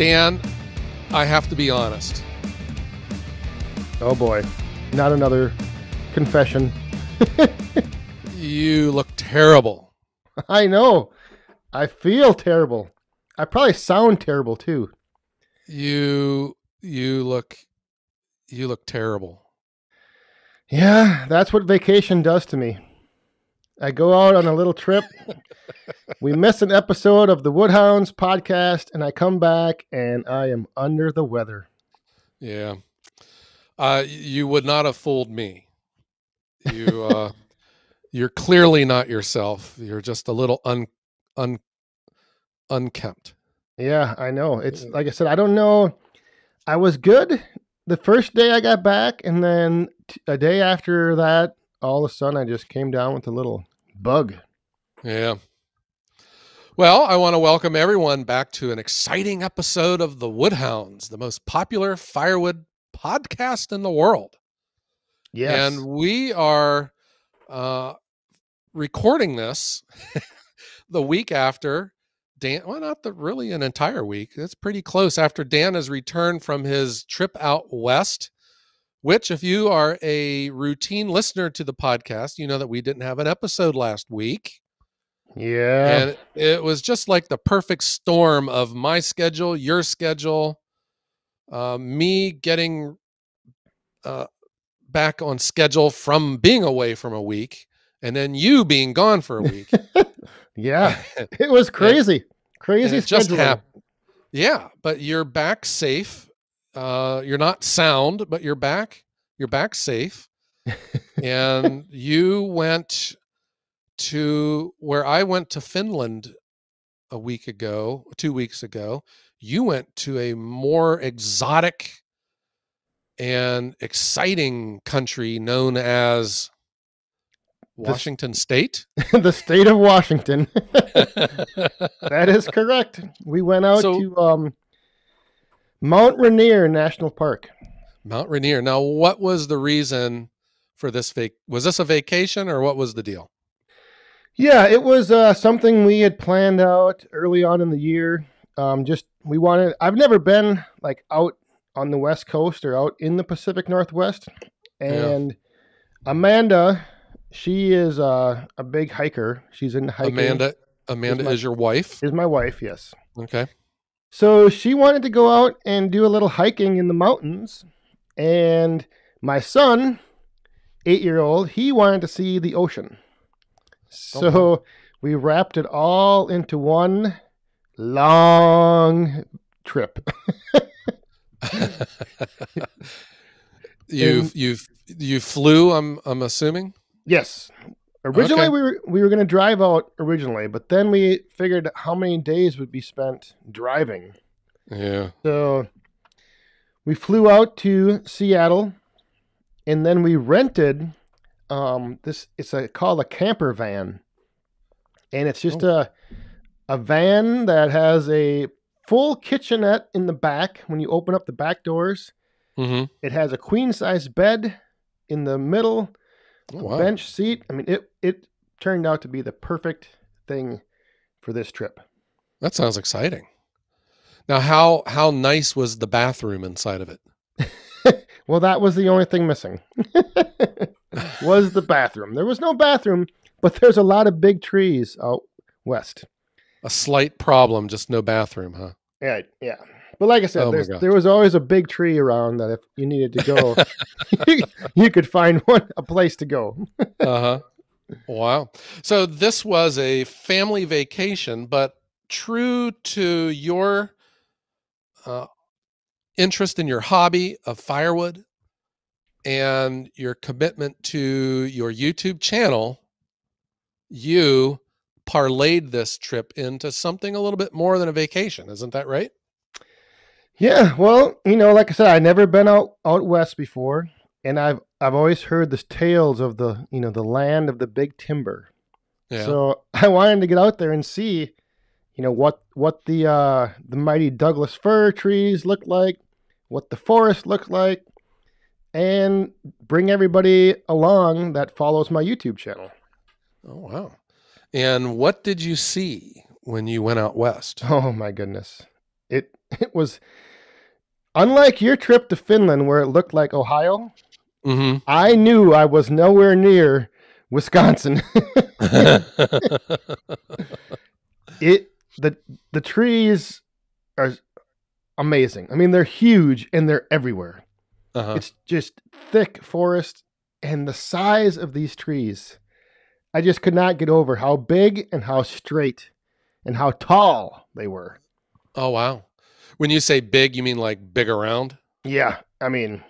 Dan, I have to be honest. Oh boy, not another confession. You look terrible. I know. I feel terrible. I probably sound terrible too. You look terrible. Yeah, that's what vacation does to me. I go out on a little trip. We miss an episode of the Woodhounds podcast, and I come back and I am under the weather. Yeah. You would not have fooled me. You're clearly not yourself. You're just a little unkempt. Yeah, I know. It's like I said, I don't know. I was good the first day I got back, and then a day after that, all of a sudden I just came down with a little bug. Yeah. Well, I want to welcome everyone back to an exciting episode of the Woodhounds, the most popular firewood podcast in the world. Yes. And we are recording this the week after Dan, well, not really an entire week. It's pretty close after Dan has returned from his trip out west, which if you are a routine listener to the podcast, you know that we didn't have an episode last week. Yeah. And it was just like the perfect storm of my schedule, your schedule, me getting back on schedule from being away from a week, and then you being gone for a week. Yeah. It was crazy. Crazy it just scheduling. happened. Yeah, but you're back safe. You're not sound, but you're back. You're back safe. And you went to where I went to Finland a week ago, 2 weeks ago. You went to a more exotic and exciting country known as Washington State. The state of Washington. That is correct. We went out to Mount Rainier National Park. Mount Rainier. Now, what was the reason for this? Was this a vacation or what was the deal? Yeah, it was something we had planned out early on in the year. I've never been like out on the West Coast or out in the Pacific Northwest. And Amanda, she is a big hiker. She's into hiking. Amanda is your wife? Is my wife, yes. Okay. So she wanted to go out and do a little hiking in the mountains. And my son, 8-year-old, he wanted to see the ocean. So we wrapped it all into one long trip. You flew, I'm assuming? Yes. Originally we were going to drive out originally, but then we figured how many days would be spent driving. Yeah. So we flew out to Seattle, and then we rented called a camper van. And it's just a van that has a full kitchenette in the back when you open up the back doors. Mm-hmm. It has a queen-size bed in the middle, bench seat. I mean, it turned out to be the perfect thing for this trip. That sounds exciting. Now, how nice was the bathroom inside of it? Well, that was the only thing missing. Was the bathroom. There was no bathroom, but there's a lot of big trees out west. A slight problem, just no bathroom, huh? Yeah. But like I said, there was always a big tree around that if you needed to go, you could find a place to go. Uh-huh. Wow. So this was a family vacation, but true to your interest in your hobby of firewood and your commitment to your YouTube channel, you parlayed this trip into something a little bit more than a vacation. Isn't that right? Yeah. Well, like I said, I've never been out west before, and I've always heard the tales of the land of the big timber. Yeah. So I wanted to get out there and see, what the mighty Douglas Fir trees look like, what the forest looked like, and bring everybody along that follows my YouTube channel. Oh, wow. And what did you see when you went out west? Oh, my goodness. It was unlike your trip to Finland where it looked like Ohio. Mm-hmm. I knew I was nowhere near Wisconsin. The trees are amazing. I mean, they're huge and they're everywhere. Uh-huh. It's just thick forest, and the size of these trees, I just could not get over how big and how straight and how tall they were. Oh, wow. When you say big, you mean like big around? Yeah, I mean,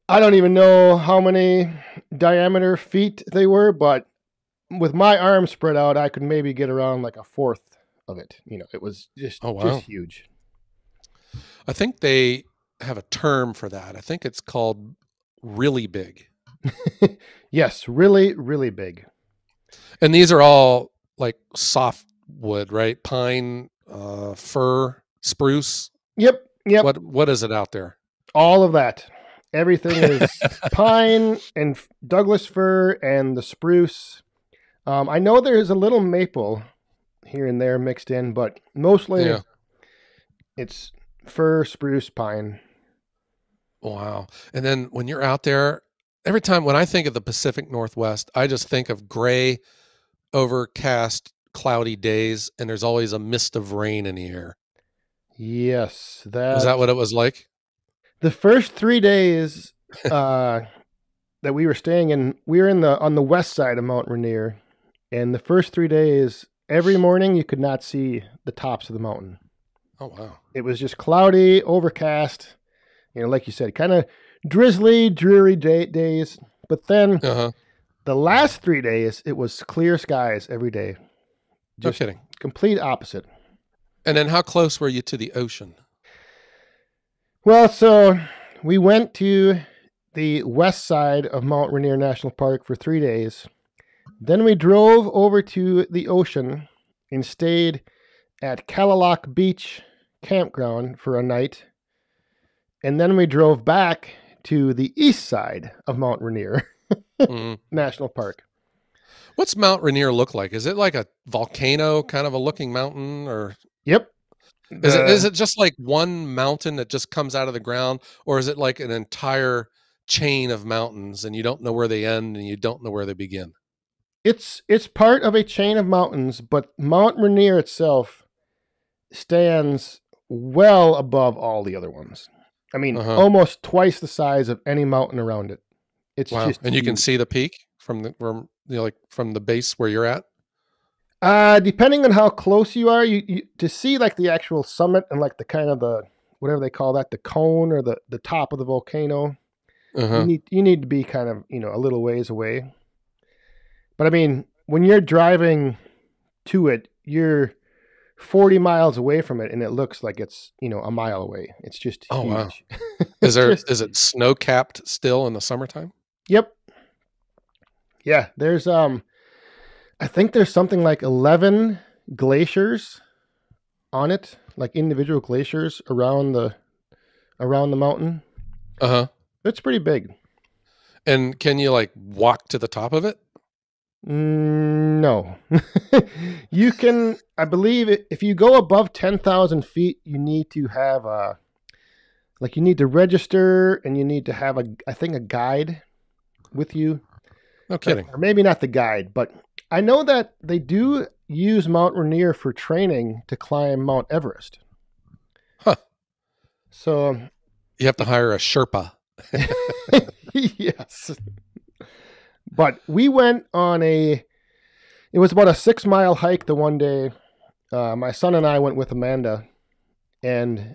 I don't even know how many diameter feet they were, but with my arms spread out, I could maybe get around like a fourth of it. It was just huge. I think they have a term for that. I think it's called really big. Yes, really, really big. And these are all like soft wood, right? Pine, fir, spruce. Yep. What is it out there? All of that. Everything is pine and Douglas fir and the spruce. I know there's a little maple here and there mixed in, but mostly it's fir, spruce, pine. Wow. And then when you're out there, every time when I think of the Pacific Northwest, I just think of gray, overcast, cloudy days, and there's always a mist of rain in the air. Yes. Was that what it was like? The first 3 days that we were staying in, we were on the west side of Mount Rainier, and the first 3 days, every morning you could not see the tops of the mountain. Oh, wow. It was just cloudy, overcast, like you said, kind of drizzly, dreary days. But then the last 3 days, it was clear skies every day. Just no kidding. Complete opposite. And then how close were you to the ocean? Well, so we went to the west side of Mount Rainier National Park for 3 days. Then we drove over to the ocean and stayed at Kalaloch Beach Campground for a night. And then we drove back to the east side of Mount Rainier National Park. What's Mount Rainier look like? Is it like a volcano kind of a looking mountain, or? Yep. Is it just like one mountain that just comes out of the ground, or is it like an entire chain of mountains and you don't know where they end and you don't know where they begin? It's part of a chain of mountains, but Mount Rainier itself stands well above all the other ones. I mean, almost twice the size of any mountain around it. It's just and huge. You can see the peak from the base where you're at. Depending on how close you are, you to see like the actual summit and like the kind of the whatever they call that, the cone or the top of the volcano. You need to be kind of a little ways away. But I mean, when you're driving to it, you're 40 miles away from it, and it looks like it's a mile away. It's just huge. Wow. Is it snow capped still in the summertime? Yep. Yeah, there's I think there's something like 11 glaciers on it, like individual glaciers around the mountain. It's pretty big. And can you like walk to the top of it? No. You can, I believe, if you go above 10,000 feet, you need to have you need to register, and you need to have I think a guide with you. No kidding. Or maybe not the guide, but I know that they do use Mount Rainier for training to climb Mount Everest. Huh. So you have to hire a Sherpa. Yes. But we went on it was about a 6-mile hike the one day. My son and I went with Amanda, and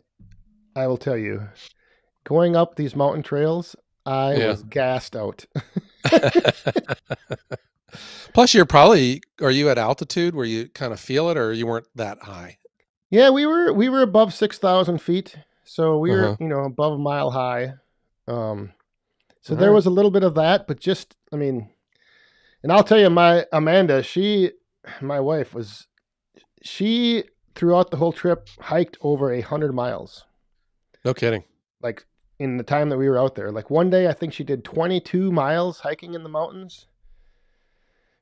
I will tell you, going up these mountain trails, I was gassed out. Plus, are you at altitude where you kind of feel it, or you weren't that high? Yeah, we were above 6,000 feet. So we were, above a mile high. So there was a little bit of that, but just, I mean, and I'll tell you, my Amanda, my wife throughout the whole trip hiked over 100 miles. No kidding. Like in the time that we were out there, like one day, I think she did 22 miles hiking in the mountains.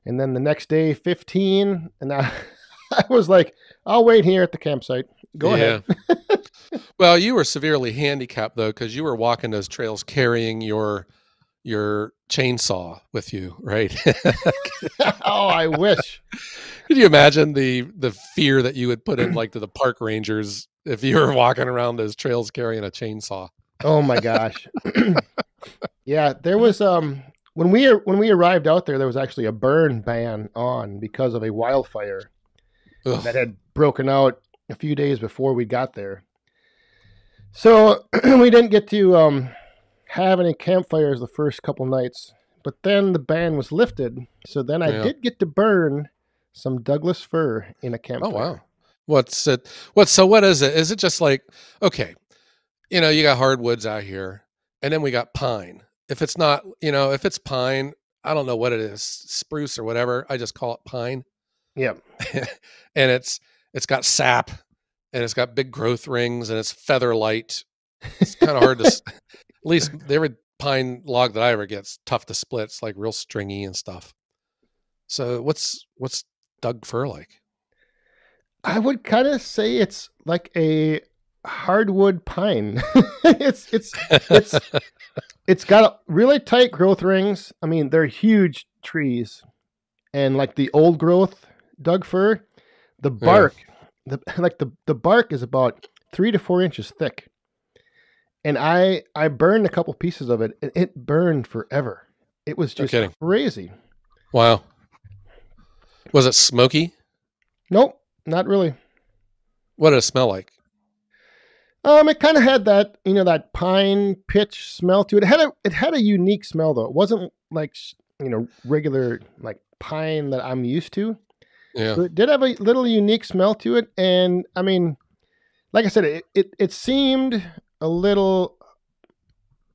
And then the next day, 15. And I was like, I'll wait here at the campsite. Go ahead. Well, you were severely handicapped though, because you were walking those trails carrying your chainsaw with you, right? Oh, I wish. Could you imagine the fear that you would put in like to the park rangers if you were walking around those trails carrying a chainsaw? Oh my gosh. Yeah, there was when we arrived out there was actually a burn ban on because of a wildfire that had broken out a few days before we got there. So we didn't get to have any campfires the first couple nights, but then the ban was lifted. So then I did get to burn some Douglas fir in a campfire. Oh wow. What's it? So what is it? Is it just like, okay, you got hardwoods out here, and then we got pine. If it's not, if it's pine, I don't know what it is, spruce or whatever. I just call it pine. Yep. And it's got sap, and it's got big growth rings, and it's feather light. It's kind of hard to, at least every pine log that I ever get, it's tough to split. It's like real stringy and stuff. So what's Doug fir like? I would kind of say it's like a hardwood pine. It's got really tight growth rings. I mean, they're huge trees, and like the old growth Doug fir, the bark, the bark is about 3 to 4 inches thick. And I burned a couple pieces of it, and it burned forever. It was just crazy. Wow. Was it smoky? Nope, not really. What did it smell like? It kind of had that, that pine pitch smell to it. It had a unique smell though. It wasn't like, regular like pine that I'm used to. Yeah. So it did have a little unique smell to it. And I mean, like I said, it seemed a little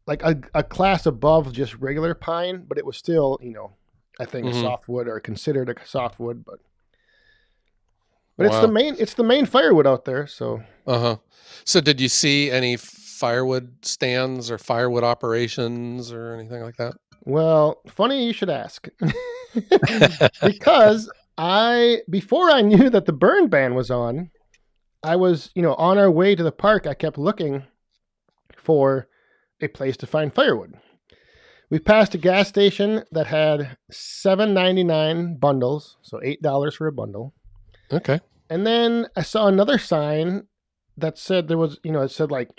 like a class above just regular pine, but it was still, I think a softwood, or considered a softwood, but wow. it's the main firewood out there. So, So did you see any firewood stands or firewood operations or anything like that? Well, funny you should ask, because before I knew that the burn ban was on, I was, on our way to the park. I kept looking for a place to find firewood. We passed a gas station that had $7.99 bundles, so $8 for a bundle. Okay. And then I saw another sign that said there was, it said like,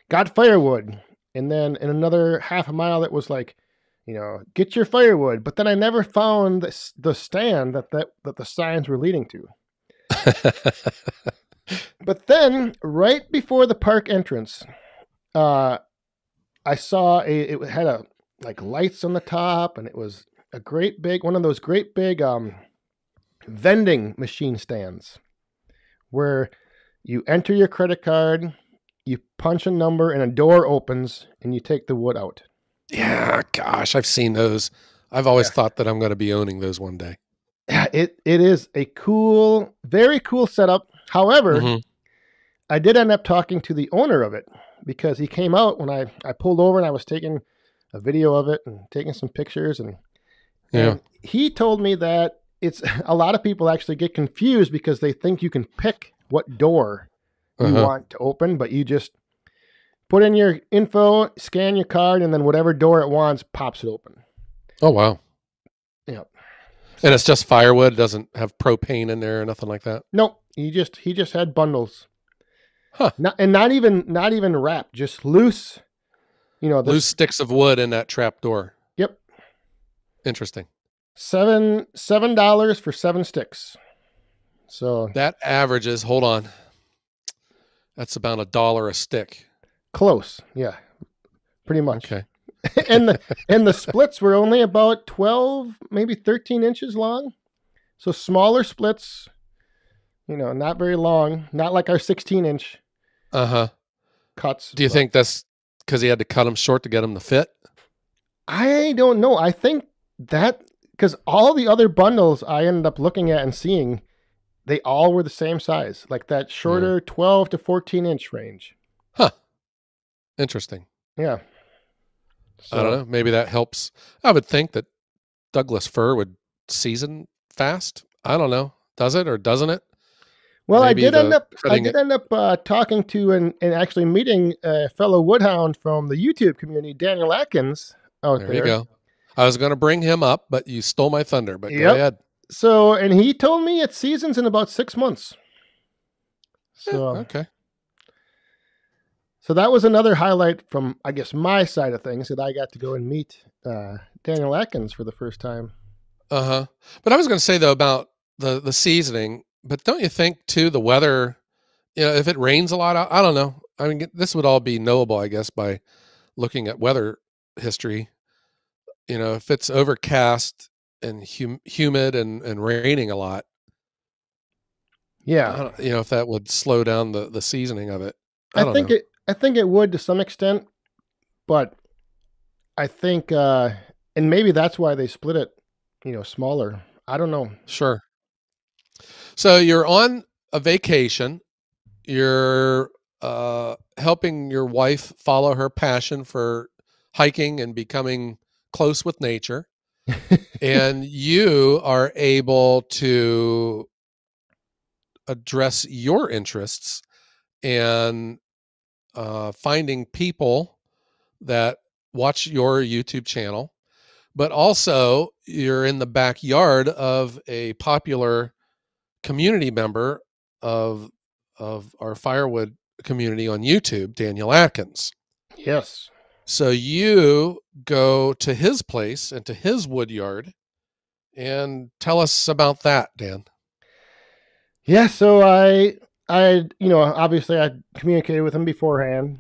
got firewood. And then in another half a mile, it was like, get your firewood. But then I never found the stand that the signs were leading to. But then right before the park entrance, I saw it had like lights on the top, and it was one of those great big vending machine stands where you enter your credit card, you punch a number, and a door opens, and you take the wood out. Yeah, gosh, I've seen those. I've always thought that I'm going to be owning those one day. Yeah, it is a cool, very cool setup. However, I did end up talking to the owner of it, because he came out when I pulled over, and I was taking a video of it and taking some pictures. And he told me that it's a lot of people actually get confused because they think you can pick what door you want to open, but you just put in your info, scan your card, and then whatever door it wants pops it open. Oh, wow. Yeah. And it's just firewood. It doesn't have propane in there or nothing like that? Nope. He just had bundles. Huh. Not even wrapped, just loose. Loose sticks of wood in that trap door. Yep. Interesting. $7 for 7 sticks. So that averages, hold on, that's about $1 a stick. Close. Yeah. Pretty much. Okay. and the splits were only about 12, maybe 13 inches long. So smaller splits, not very long, not like our 16-inch cuts. Do you think that's because he had to cut them short to get them to fit? I don't know. I think that because all the other bundles I ended up looking at and seeing, they all were the same size, like that shorter 12 to 14-inch range. Huh. Interesting. Yeah. So, I don't know. Maybe that helps. I would think that Douglas fir would season fast. I don't know. Does it or doesn't it? Well, I Maybe did end the up cutting it. talking to and actually meeting a fellow woodhound from the YouTube community, Daniel Atkins, out There you there. go. I was going to bring him up, but you stole my thunder. But go Yep. ahead. So, and he told me it seasons in about 6 months. So, Okay. so that was another highlight from, I guess, my side of things, that I got to go and meet Daniel Atkins for the first time. Uh-huh. But I was going to say though about the seasoning, but don't you think too the weather, if it rains a lot, I don't know. I mean, this would all be knowable, I guess, by looking at weather history. If it's overcast and humid and raining a lot, Yeah. if that would slow down the seasoning of it. I I don't think know. it would to some extent, but I think and maybe that's why they split it, smaller. I don't know. Sure. So you're on a vacation. You're helping your wife follow her passion for hiking and becoming close with nature. And you are able to address your interests and finding people that watch your YouTube channel, but also you're in the backyard of a popular community member of our firewood community on YouTube, Daniel Atkins. Yes. So you go to his place and to his wood yard and tell us about that, Dan. Yeah, so obviously I communicated with him beforehand.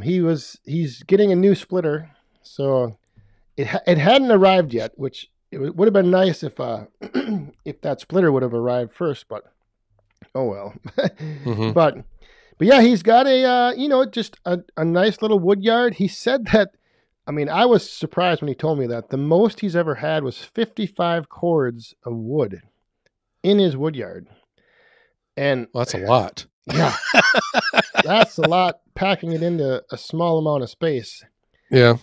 He's getting a new splitter, so it hadn't arrived yet, which would have been nice if if that splitter would have arrived first, but oh well. Mm-hmm. but yeah, he's got a just a nice little wood yard. He said that, I mean, I was surprised when he told me that the most he's ever had was 55 cords of wood in his wood yard. And Well, that's a lot. yeah, that's a lot, packing it into a small amount of space. Yeah.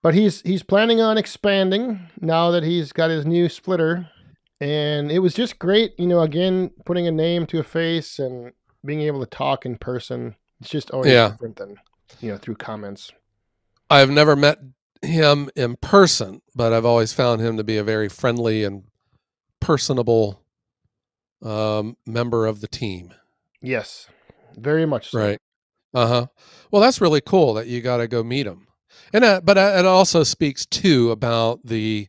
But he's planning on expanding now that he's got his new splitter. And it was just great, again, putting a name to a face and being able to talk in person. It's just always different than, through comments. I've never met him in person, but I've always found him to be a very friendly and personable member of the team. Yes, very much so. Right. Uh-huh. Well, that's really cool that you got to go meet him. And but it also speaks too about the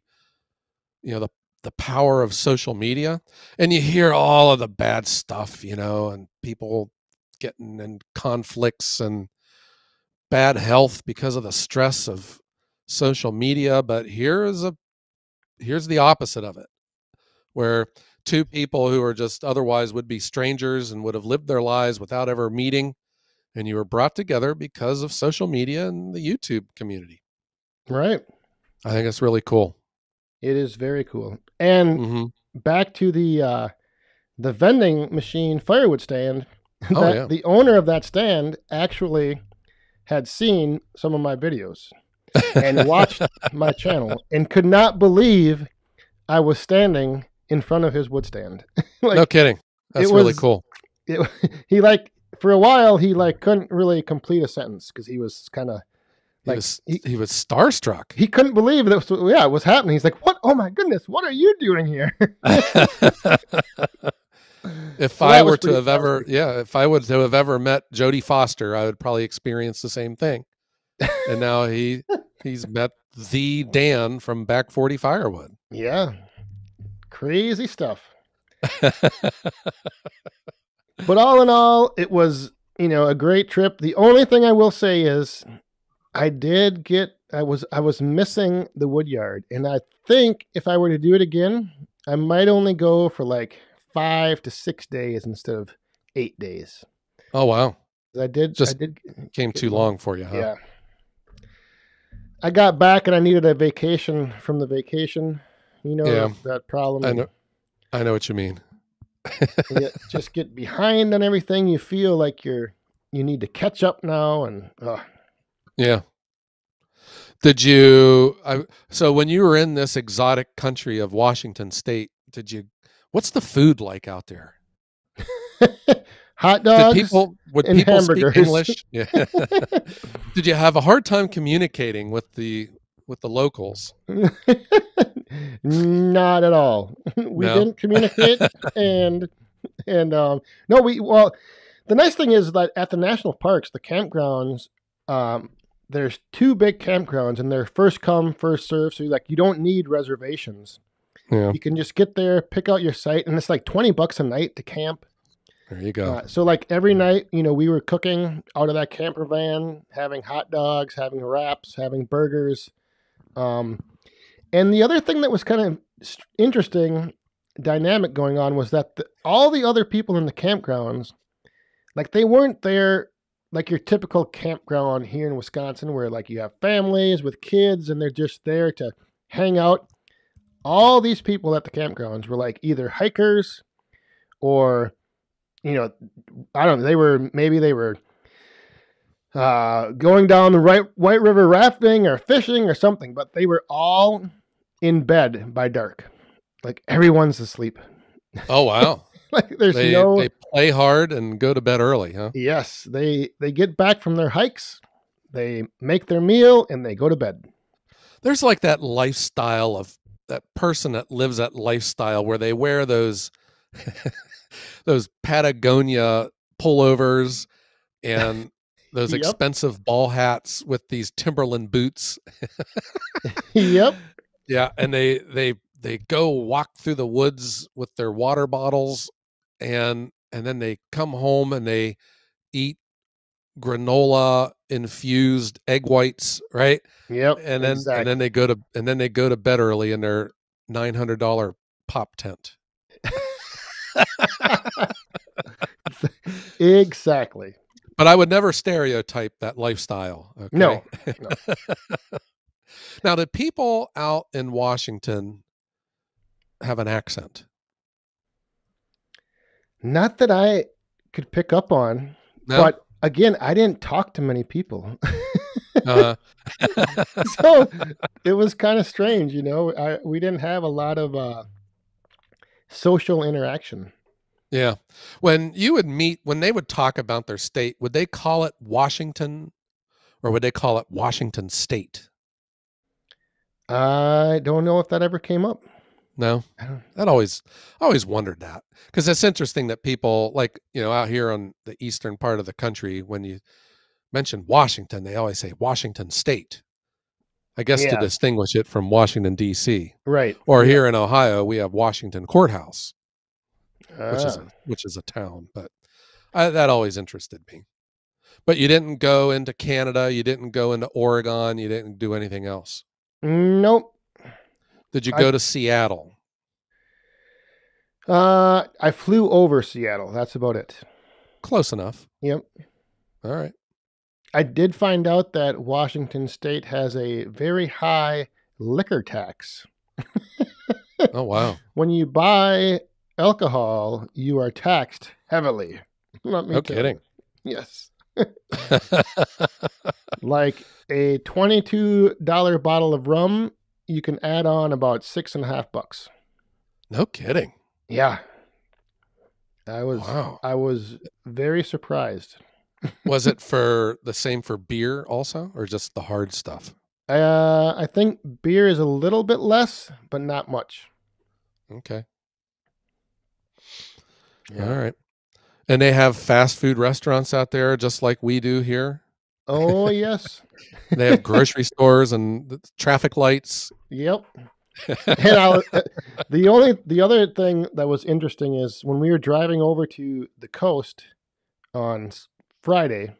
power of social media, and you hear all of the bad stuff, and people getting in conflicts and bad health because of the stress of social media. But here's the opposite of it, where two people who are just otherwise would be strangers and would have lived their lives without ever meeting, and you were brought together because of social media and the YouTube community. Right. I think it's really cool. It is very cool. And back to the vending machine firewood stand. The owner of that stand actually had seen some of my videos and watched my channel and could not believe I was standing in front of his wood stand. No kidding. That's really cool. He for a while he couldn't really complete a sentence because he was kind of he was starstruck. He couldn't believe that it was happening. He's like, "What? Oh my goodness! What are you doing here?" If I would to have ever met Jodie Foster, I would probably experience the same thing. And now he's met the Dan from Back 40 Firewood. Yeah. Crazy stuff. But all in all, it was, a great trip. The only thing I will say is I was missing the wood yard, and I think if I were to do it again, I might only go for 5 to 6 days instead of 8 days. Oh wow! I did came too long for you, huh? Yeah. I got back and I needed a vacation from the vacation. That problem. I know what you mean. Just get behind on everything. You feel like you need to catch up now, and yeah. Did you? So when you were in this exotic country of Washington State, what's the food like out there? Hot dogs Would and people speak hamburgers. English? Yeah. Did you have a hard time communicating with the locals? Not at all. We No. didn't communicate, and no, the nice thing is that at the national parks, the campgrounds, there's two big campgrounds, and they're first come, first serve. So you don't need reservations. Yeah. You can just get there, pick out your site, and it's like $20 a night to camp. There you go. So like every night, we were cooking out of that camper van, having hot dogs, having wraps, having burgers. And the other thing that was kind of interesting dynamic going on was that all the other people in the campgrounds, like they weren't there like your typical campground here in Wisconsin where like you have families with kids and they're just there to hang out. All these people at the campgrounds were like either hikers or, I don't know, they were going down the White River rafting or fishing or something, but they were all in bed by dark. Like everyone's asleep. Oh, wow. Like they play hard and go to bed early, huh? Yes, they get back from their hikes, they make their meal, and they go to bed. There's like that lifestyle of that person that lives that lifestyle where they wear those those Patagonia pullovers and those Yep. expensive ball hats with these Timberland boots. Yep. Yeah, and they go walk through the woods with their water bottles, and then they come home and they eat granola infused egg whites, right? Yep. And then they go to bed early in their $900 pop tent. Exactly. But I would never stereotype that lifestyle. Okay? No. Now, did people out in Washington have an accent? Not that I could pick up on, No? but again, I didn't talk to many people. Uh, So it was kind of strange, we didn't have a lot of social interaction. yeah. When they would talk about their state, would they call it Washington or would they call it Washington State? I don't know if that ever came up. No, I always wondered that because it's interesting that people like, out here on the eastern part of the country, when you mention Washington, they always say Washington State. I guess to distinguish it from Washington, D.C. Right. Or here in Ohio, we have Washington Courthouse, which is a town. But that always interested me. But you didn't go into Canada. You didn't go into Oregon. You didn't do anything else. Nope. Did you go to Seattle? I flew over Seattle. That's about it. Close enough. Yep. All right. I did find out that Washington State has a very high liquor tax. Oh, wow. When you buy alcohol, you are taxed heavily. No kidding. Yes. Like a $22 bottle of rum, you can add on about $6.50. No kidding. Yeah. I was very surprised. Was it the same for beer also, or just the hard stuff? I think beer is a little bit less, but not much. Okay. Yeah. All right. And they have fast food restaurants out there just like we do here? Oh, yes. They have grocery stores and traffic lights. Yep. And the other thing that was interesting is when we were driving over to the coast on Friday,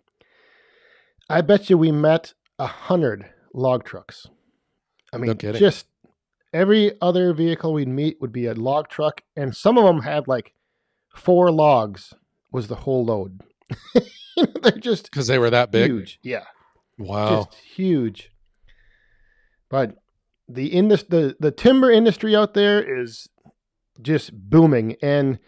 I bet you we met 100 log trucks. I mean, just every other vehicle we'd meet would be a log truck, and some of them had like 4 logs was the whole load. They're just because they were that big. Huge, yeah. Wow, just huge. But the timber industry out there is just booming, and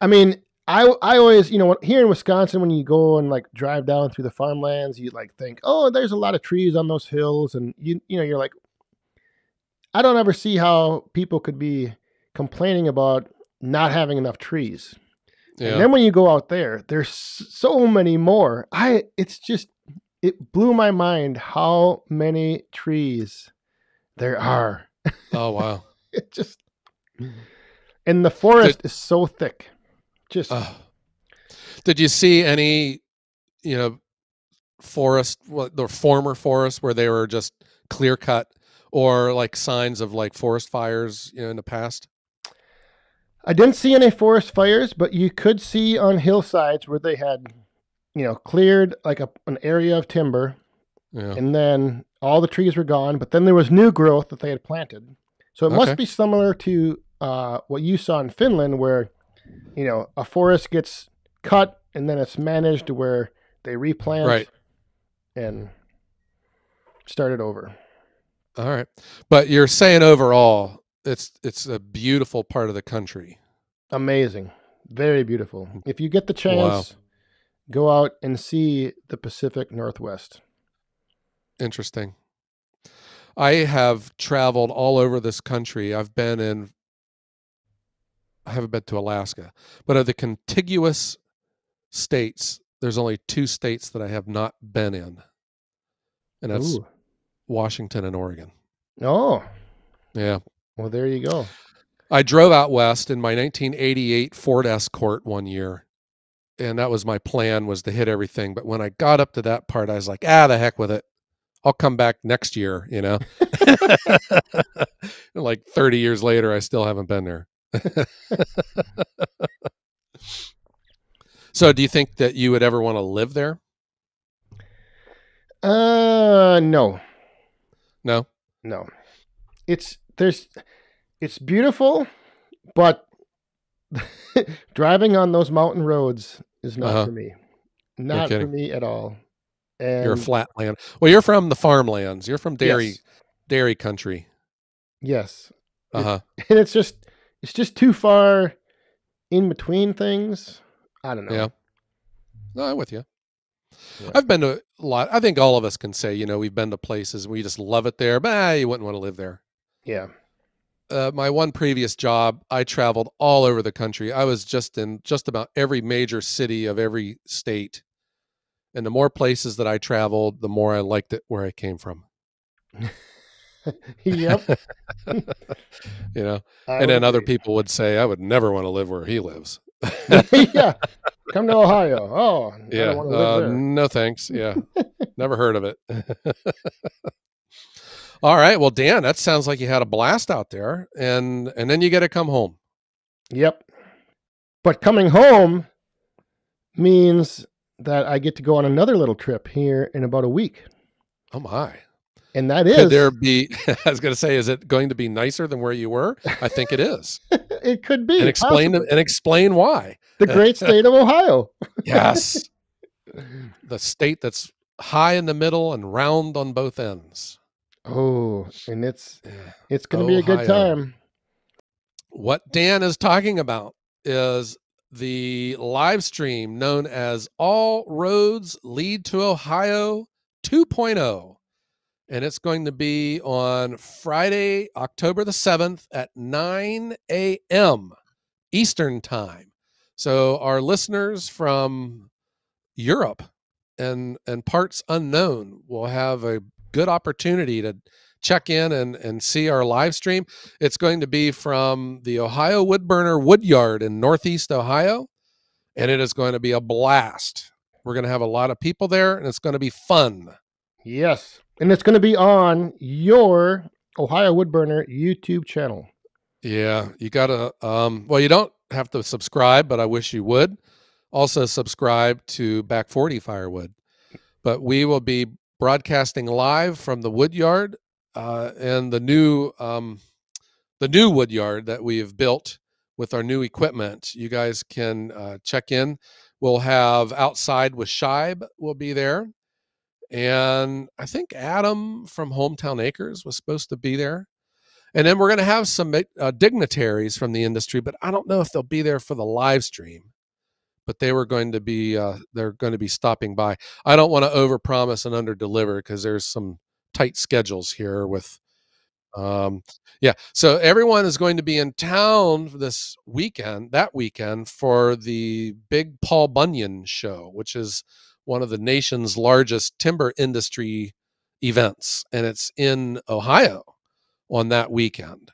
I mean, I always, here in Wisconsin, when you go and like drive down through the farmlands, you like think, oh, there's a lot of trees on those hills, and you're like, I don't ever see how people could be complaining about not having enough trees. And Yeah. then when you go out there, there's so many more. It blew my mind how many trees there are. Oh, wow. It just, and the Did forest is so thick. Just, uh, did you see any, you know, forest, what the former forest where they were just clear cut, or like signs of like forest fires, in the past? I didn't see any forest fires, but you could see on hillsides where they had, cleared like an area of timber, Yeah. and then all the trees were gone, but then there was new growth that they had planted. So it must Okay. be similar to what you saw in Finland, where a forest gets cut and then it's managed to where they replant Right. and start it over. All right. But you're saying overall, it's a beautiful part of the country. Amazing, very beautiful. If you get the Wow. chance, go out and see the Pacific Northwest. Interesting. I have traveled all over this country. I haven't been to Alaska, but of the contiguous states, there's only 2 states that I have not been in, and that's Ooh. Washington and Oregon. Oh, Yeah. well, there you go. I drove out west in my 1988 Ford Escort one year, and that was my plan, was to hit everything. But when I got up to that part, I was like, the heck with it. I'll come back next year, Like 30 years later, I still haven't been there. So do you think that you would ever want to live there? No, No? no. It's beautiful, but driving on those mountain roads is not Uh-huh. for me. No Not for kidding. me at all. You're a And flatland. Well, you're from the farmlands. You're from yes, dairy country. yes. Uh-huh. And it's just too far in between things. I don't know. Yeah. No, I'm with you. Yeah. I've been to a lot. I think all of us can say, we've been to places we just love it there, but you wouldn't want to live there. Yeah. My one previous job, I traveled all over the country. I was just in just about every major city of every state. And the more places that I traveled, the more I liked it where I came from. Yep. you know, I and would then other agree. people would say, I would never want to live where he lives. Yeah. Come to Ohio. Oh, I don't Yeah. want to live there. No, thanks. Yeah. Never heard of it. All right. Well, Dan, that sounds like you had a blast out there, and then you get to come home. Yep. But coming home means that I get to go on another little trip here in about a week. Oh my. And that Could there is, be, I was going to say, is it going to be nicer than where you were? I think it is. it could And be, possibly, explain why. the great state of Ohio. Yes. The state that's high in the middle and round on both ends. Oh, and it's Yeah. going to be a good Ohio. time. What Dan is talking about is the live stream known as All Roads Lead to Ohio 2.0. And it's going to be on Friday, October the 7th at 9 a.m. Eastern Time. So our listeners from Europe and parts unknown will have a good opportunity to check in and see our live stream. It's going to be from the Ohio Woodburner Woodyard in Northeast Ohio, and it is going to be a blast. We're going to have a lot of people there, and it's going to be fun. Yes. And it's going to be on your Ohio Woodburner YouTube channel. Yeah, you got to, well, you don't have to subscribe, but I wish you would. Also subscribe to Back 40 Firewood. But we will be broadcasting live from the Woodyard and the new Woodyard that we have built with our new equipment. You guys can check in. We'll have Outside with Shibe will be there. And I think Adam from Hometown Acres was supposed to be there. And then we're going to have some dignitaries from the industry, but I don't know if they'll be there for the live stream. But they were going to be they're going to be stopping by. I don't want to overpromise and underdeliver because there's some tight schedules here with Yeah. So everyone is going to be in town that weekend for the big Paul Bunyan show, which is one of the nation's largest timber industry events. And it's in Ohio on that weekend.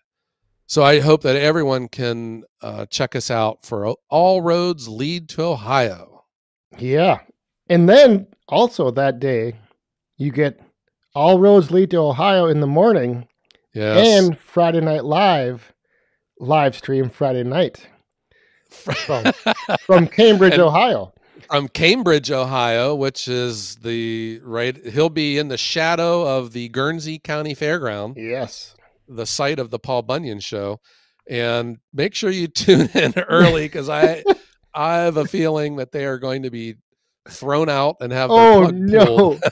So I hope that everyone can check us out for All Roads Lead to Ohio. Yeah. And then also that day, you get All Roads Lead to Ohio in the morning. Yes. And Friday Night live stream Friday night from Cambridge, Ohio. From Cambridge, Ohio, which is he'll be in the shadow of the Guernsey County Fairground. Yes. The site of the Paul Bunyan show. And make sure you tune in early, because I have a feeling that they are going to be thrown out and have their plug pulled.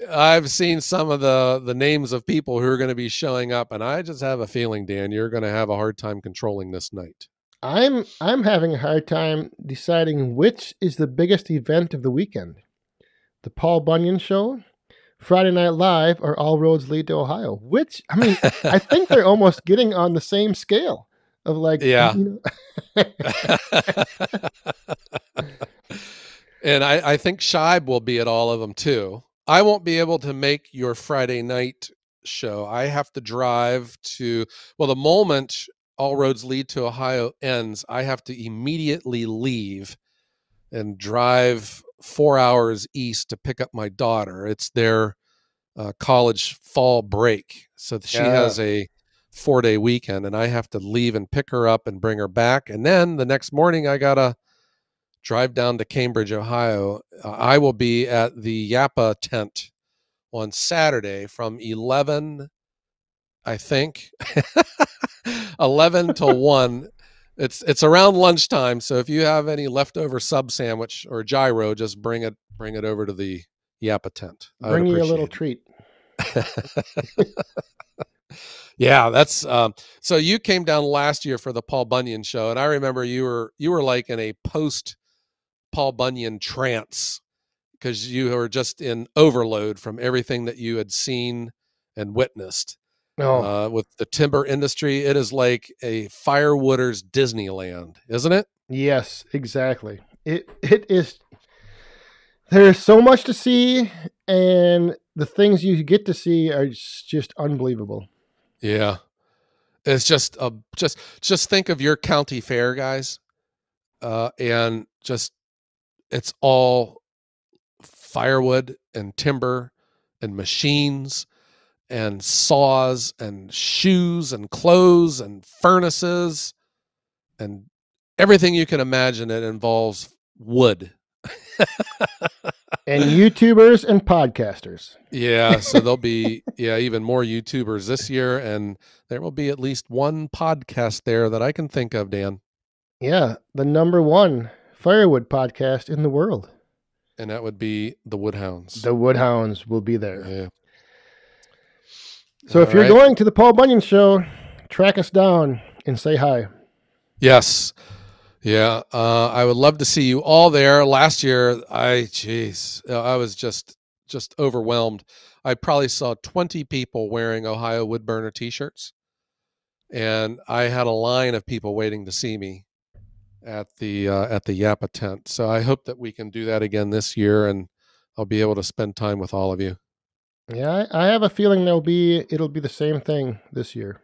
I've seen some of the names of people who are going to be showing up, and I just have a feeling, Dan, you're going to have a hard time controlling this night. I'm having a hard time deciding which is the biggest event of the weekend. The Paul Bunyan show, Friday Night Live, or All Roads Lead to Ohio. Which, I mean, I think they're almost getting on the same scale of yeah. And I think Shibe will be at all of them too. I won't be able to make your Friday night show. I have to drive the moment All Roads Lead to Ohio ends, I have to immediately leave and drive 4 hours east to pick up my daughter. It's their college fall break. So she has a 4-day weekend, and I have to leave and pick her up and bring her back. And then the next morning I got to drive down to Cambridge, Ohio. I will be at the Yappa tent on Saturday from 11, I think, 11 to 1. It's around lunchtime. So if you have any leftover sub sandwich or gyro, just bring it over to the Yappa tent. Bring you a little treat. Yeah, that's so you came down last year for the Paul Bunyan show, and I remember you were like in a post Paul Bunyan trance, because you were just in overload from everything that you had seen and witnessed. With the timber industry. It is like a firewooder's Disneyland, isn't it? Yes, exactly. It is. There's so much to see, and the things you get to see are just unbelievable. Yeah. It's just think of your county fair, guys. And just, it's all firewood and timber and machines and saws and shoes and clothes and furnaces and everything you can imagine that involves wood. And YouTubers and podcasters. Yeah, so there'll be even more YouTubers this year, and there will be at least one podcast there that I can think of, Dan. Yeah, the #1 firewood podcast in the world. And that would be the Woodhounds. The Woodhounds will be there. Yeah. So if you're going to the Paul Bunyan show, track us down and say hi. Yes. Yeah. I would love to see you all there. Last year, I was just overwhelmed. I probably saw 20 people wearing Ohio Woodburner t-shirts, and I had a line of people waiting to see me at the Yappa tent. So I hope that we can do that again this year, and I'll be able to spend time with all of you. Yeah, I have a feeling it'll be the same thing this year.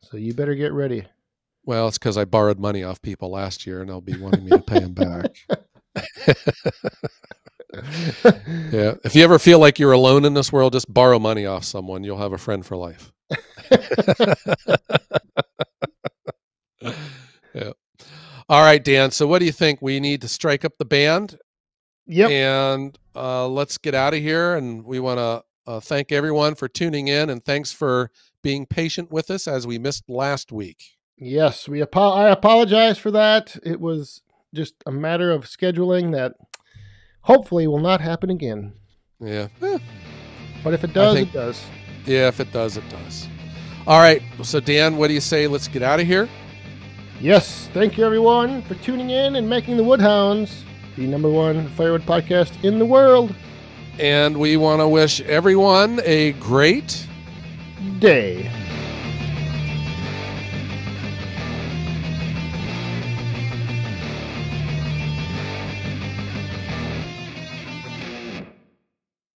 So you better get ready. Well, it's because I borrowed money off people last year, and they'll be wanting me to pay them back. Yeah. If you ever feel like you're alone in this world, just borrow money off someone. You'll have a friend for life. Yeah. All right, Dan. So what do you think? We need to strike up the band. Yep. And let's get out of here. And we want to thank everyone for tuning in, and thanks for being patient with us as we missed last week. Yes, I apologize for that. It was just a matter of scheduling that hopefully will not happen again. Yeah. But if it does, it does. Yeah, if it does, it does. All right. So, Dan, what do you say? Let's get out of here. Yes. Thank you, everyone, for tuning in and making the Woodhounds the #1 firewood podcast in the world. And we want to wish everyone a great day.